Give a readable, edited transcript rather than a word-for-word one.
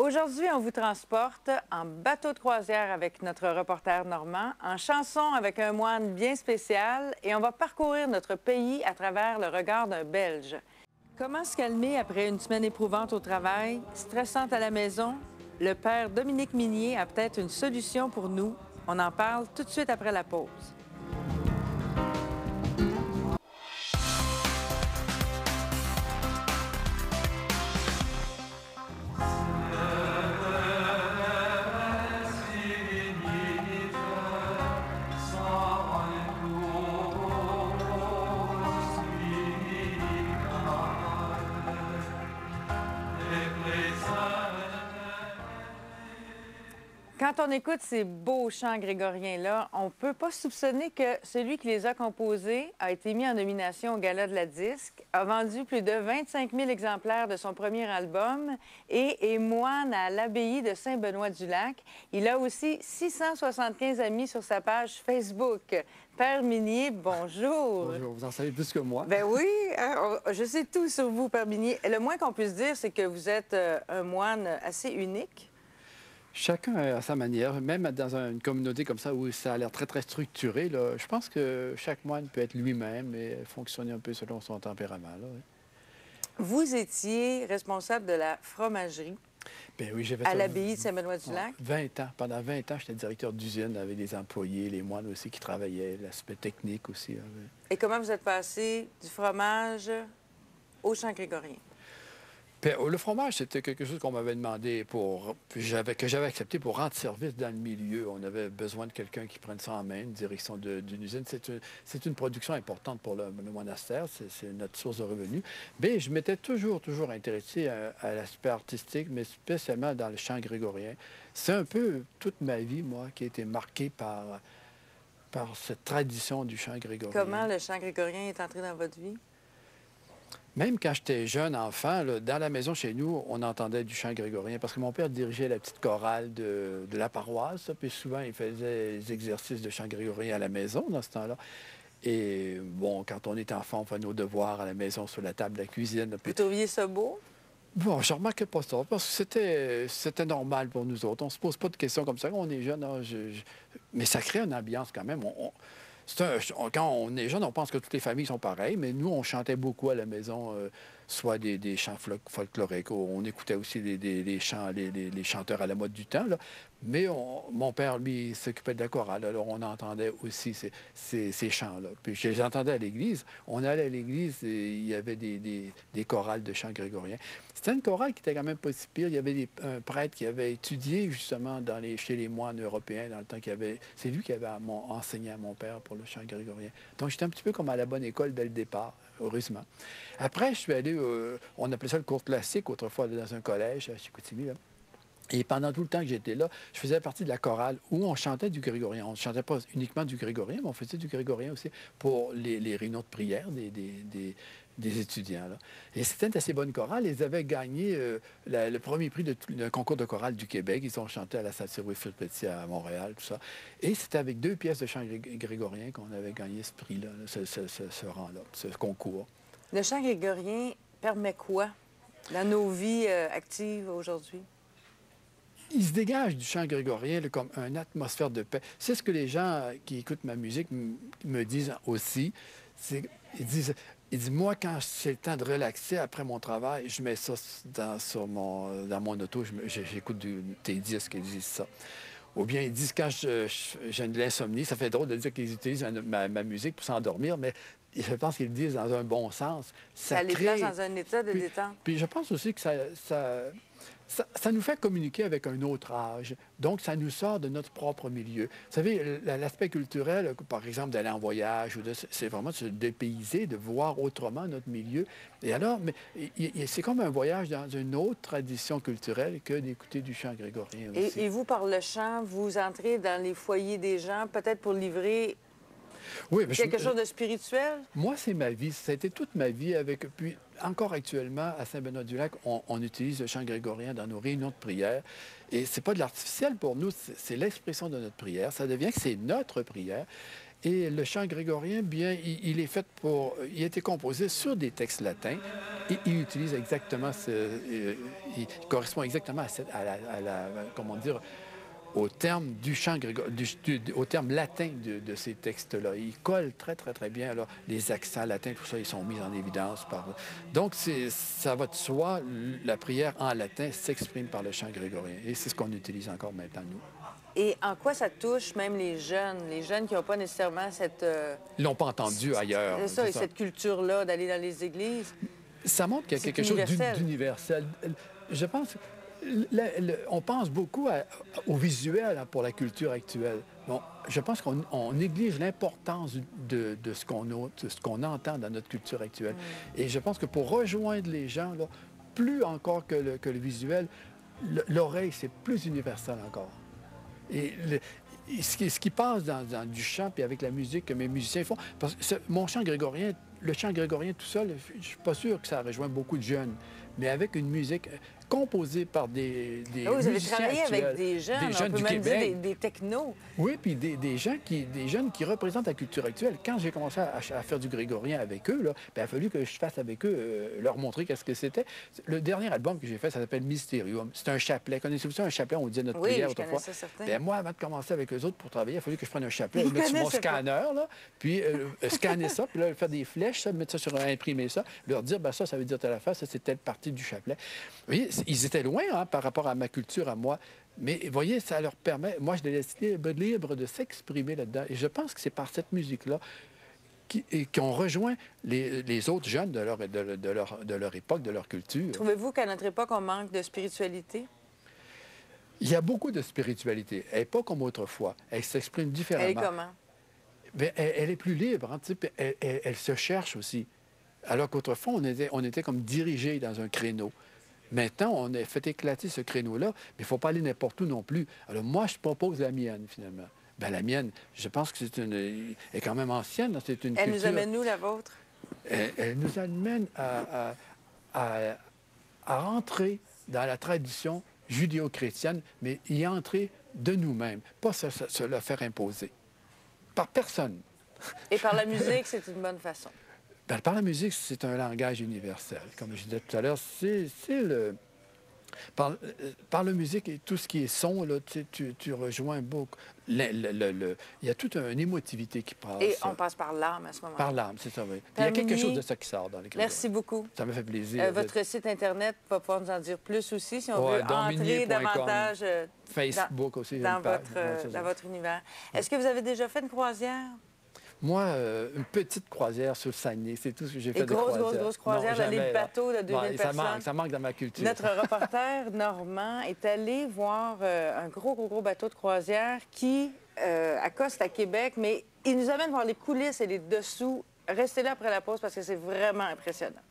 Aujourd'hui, on vous transporte en bateau de croisière avec notre reporter Normand, en chanson avec un moine bien spécial et on va parcourir notre pays à travers le regard d'un Belge. Comment se calmer après une semaine éprouvante au travail, stressante à la maison? Le père Dominique Minier a peut-être une solution pour nous. On en parle tout de suite après la pause. Quand on écoute ces beaux chants grégoriens-là, on ne peut pas soupçonner que celui qui les a composés a été mis en nomination au Gala de la Disque, a vendu plus de 25 000 exemplaires de son premier album et est moine à l'abbaye de Saint-Benoît-du-Lac. Il a aussi 675 amis sur sa page Facebook. Père Minier, bonjour. Bonjour, vous en savez plus que moi. Ben oui, je sais tout sur vous, Père Minier. Le moins qu'on puisse dire, c'est que vous êtes un moine assez unique. Chacun à sa manière, même dans une communauté comme ça où ça a l'air très, très structuré, là, je pense que chaque moine peut être lui-même et fonctionner un peu selon son tempérament. Là, oui. Vous étiez responsable de la fromagerie Bien, oui, j'ai fait à ça l'abbaye de Saint-Benoît-du-Lac. 20 ans. Pendant 20 ans, j'étais directeur d'usine avec des employés, les moines aussi qui travaillaient, l'aspect technique aussi. Hein, oui. Et comment vous êtes passé du fromage au chant grégorien? Puis, le fromage, c'était quelque chose qu'on m'avait demandé que j'avais accepté pour rendre service dans le milieu. On avait besoin de quelqu'un qui prenne ça en main, une direction d'une usine. C'est une production importante pour le monastère, c'est notre source de revenus. Mais je m'étais toujours intéressé à l'aspect artistique, mais spécialement dans le chant grégorien. C'est un peu toute ma vie, moi, qui a été marquée par cette tradition du chant grégorien. Comment le chant grégorien est entré dans votre vie? Même quand j'étais jeune enfant, là, dans la maison chez nous, on entendait du chant grégorien parce que mon père dirigeait la petite chorale de la paroisse. Puis souvent, il faisait des exercices de chant grégorien à la maison dans ce temps-là. Et bon, quand on était enfant, on faisait nos devoirs à la maison sur la table de la cuisine. Puis... Vous trouviez ça beau? Bon, je ne remarquais pas ça parce que c'était normal pour nous autres. On ne se pose pas de questions comme ça quand on est jeune. Hein, mais ça crée une ambiance quand même. Quand on est jeune, on pense que toutes les familles sont pareilles, mais nous, on chantait beaucoup à la maison, soit des chants folkloriques. On écoutait aussi les chanteurs à la mode du temps. Là. Mais mon père, lui, s'occupait de la chorale. Alors, on entendait aussi ces chants-là. Puis, je les entendais à l'église. On allait à l'église et il y avait des chorales de chants grégoriens. C'était une chorale qui était quand même pas si pire. Il y avait un prêtre qui avait étudié, justement, chez les moines européens, dans le temps qu'il avait... C'est lui qui avait enseigné à mon père pour le chant grégorien. Donc, j'étais un petit peu comme à la bonne école dès le départ, heureusement. Après, je suis allé... on appelait ça le cours classique, autrefois, dans un collège à Chicoutimi, là. Et pendant tout le temps que j'étais là, je faisais partie de la chorale où on chantait du grégorien. On ne chantait pas uniquement du grégorien, mais on faisait du grégorien aussi pour les réunions de prière des étudiants. Là. Et c'était une assez bonne chorale. Ils avaient gagné le premier prix d'un concours de chorale du Québec. Ils ont chanté à la salle Wilfrid Petit à Montréal, tout ça. Et c'était avec 2 pièces de chant grégorien qu'on avait gagné ce prix-là, ce rang-là, ce concours. Le chant grégorien permet quoi dans nos vies actives aujourd'hui? Il se dégage du chant grégorien là, comme une atmosphère de paix. C'est ce que les gens qui écoutent ma musique me disent aussi. Ils disent, moi, quand c'est le temps de relaxer après mon travail, je mets ça dans mon auto, j'écoute tes disques, ils disent ça. Ou bien ils disent, quand j'ai de l'insomnie, ça fait drôle de dire qu'ils utilisent ma musique pour s'endormir, mais je pense qu'ils le disent dans un bon sens. Ça les place dans un état de détente. Puis je pense aussi que ça nous fait communiquer avec un autre âge. Donc, ça nous sort de notre propre milieu. Vous savez, l'aspect culturel, par exemple, d'aller en voyage, c'est vraiment de se dépayser, de voir autrement notre milieu. Et alors, c'est comme un voyage dans une autre tradition culturelle que d'écouter du chant grégorien aussi. Et vous, par le chant, vous entrez dans les foyers des gens, peut-être pour livrer... Oui, mais quelque chose de spirituel? Moi, c'est ma vie. Ça a été toute ma vie. Puis, encore actuellement, à Saint-Benoît-du-Lac, on utilise le chant grégorien dans nos réunions de prière. Et c'est pas de l'artificiel pour nous, c'est l'expression de notre prière. Ça devient que c'est notre prière. Et le chant grégorien, bien, il est fait il a été composé sur des textes latins. Et il utilise exactement il correspond exactement comment dire, au terme du chant au terme latin de ces textes-là. Ils collent très, très, très bien. Là. Les accents latins, tout ça, ils sont mis en évidence. Donc, ça va de soi, la prière en latin s'exprime par le chant grégorien. Et c'est ce qu'on utilise encore maintenant, nous. Et en quoi ça touche même les jeunes qui n'ont pas nécessairement cette... Ils l'ont pas entendu ailleurs. C'est ça, et cette culture-là d'aller dans les églises. Ça montre qu'il y a quelque chose d'universel. Je pense... on pense beaucoup au visuel pour la culture actuelle. Bon, je pense qu'on néglige l'importance de ce qu'on entend dans notre culture actuelle. Et je pense que pour rejoindre les gens, là, plus encore que le visuel, l'oreille, c'est plus universel encore. Et ce qui passe dans du chant, puis avec la musique que mes musiciens font, parce que mon chant grégorien, le chant grégorien tout seul, je ne suis pas sûr que ça rejoint beaucoup de jeunes, mais avec une musique composée par des vous avez musiciens travaillé actuels, avec des jeunes, on peut même dire des technos. Oui, puis des jeunes qui représentent la culture actuelle. Quand j'ai commencé à faire du grégorien avec eux, là, bien, il a fallu que je fasse avec eux, leur montrer qu'est-ce que c'était. Le dernier album que j'ai fait, ça s'appelle Mysterium. C'est un chapelet. Connaissez-vous ça, un chapelet? On disait notre prière autrefois. Ça, certain. Bien, moi, avant de commencer avec eux autres pour travailler, il a fallu que je prenne un chapelet, le mettre sur mon scanner, là, puis scanner ça, puis là, faire des flèches, ça, mettre ça sur imprimer ça, leur dire, ben ça veut dire telle affaire, ça, c'est telle partie du chapelet. Vous voyez, ils étaient loin par rapport à ma culture, à moi. Mais vous voyez, ça leur permet, moi, je les laisse libres de s'exprimer là-dedans. Et je pense que c'est par cette musique-là qu'on rejoint les autres jeunes de leur époque, de leur culture. Trouvez-vous qu'à notre époque, on manque de spiritualité? Il y a beaucoup de spiritualité. Elle n'est pas comme autrefois. Elle s'exprime différemment. Elle est comment? Bien, elle est plus libre. Hein, elle se cherche aussi. Alors qu'autrefois, on était comme dirigés dans un créneau. Maintenant, on a fait éclater ce créneau-là, mais il ne faut pas aller n'importe où non plus. Alors moi, je propose la mienne, finalement. Bien, la mienne, je pense que elle est quand même ancienne. C'est une Elle culture... nous amène où, la vôtre? Elle nous amène à rentrer dans la tradition judéo-chrétienne, mais y entrer de nous-mêmes, pas se la faire imposer. Par personne. Et par la musique, c'est une bonne façon. Bien, par la musique, c'est un langage universel. Comme je disais tout à l'heure, par la musique et tout ce qui est son, là, tu rejoins beaucoup. Il y a toute une émotivité qui passe. Et on passe par l'âme à ce moment-là. Par l'âme, c'est ça, oui. Il y a quelque chose de ça qui sort dans les Merci beaucoup. Ça me fait plaisir. Votre site Internet va pouvoir nous en dire plus aussi, si on veut entrer davantage Facebook aussi, dans votre univers. Est-ce que vous avez déjà fait une croisière? Moi, une petite croisière sur le Saguenay, c'est tout ce que j'ai fait de croisière. Grosse croisière, d'aller de bateau de 2000 personnes. Ça manque dans ma culture. Notre reporter normand est allé voir un gros bateau de croisière qui accoste à Québec, mais il nous amène voir les coulisses et les dessous. Restez là après la pause parce que c'est vraiment impressionnant.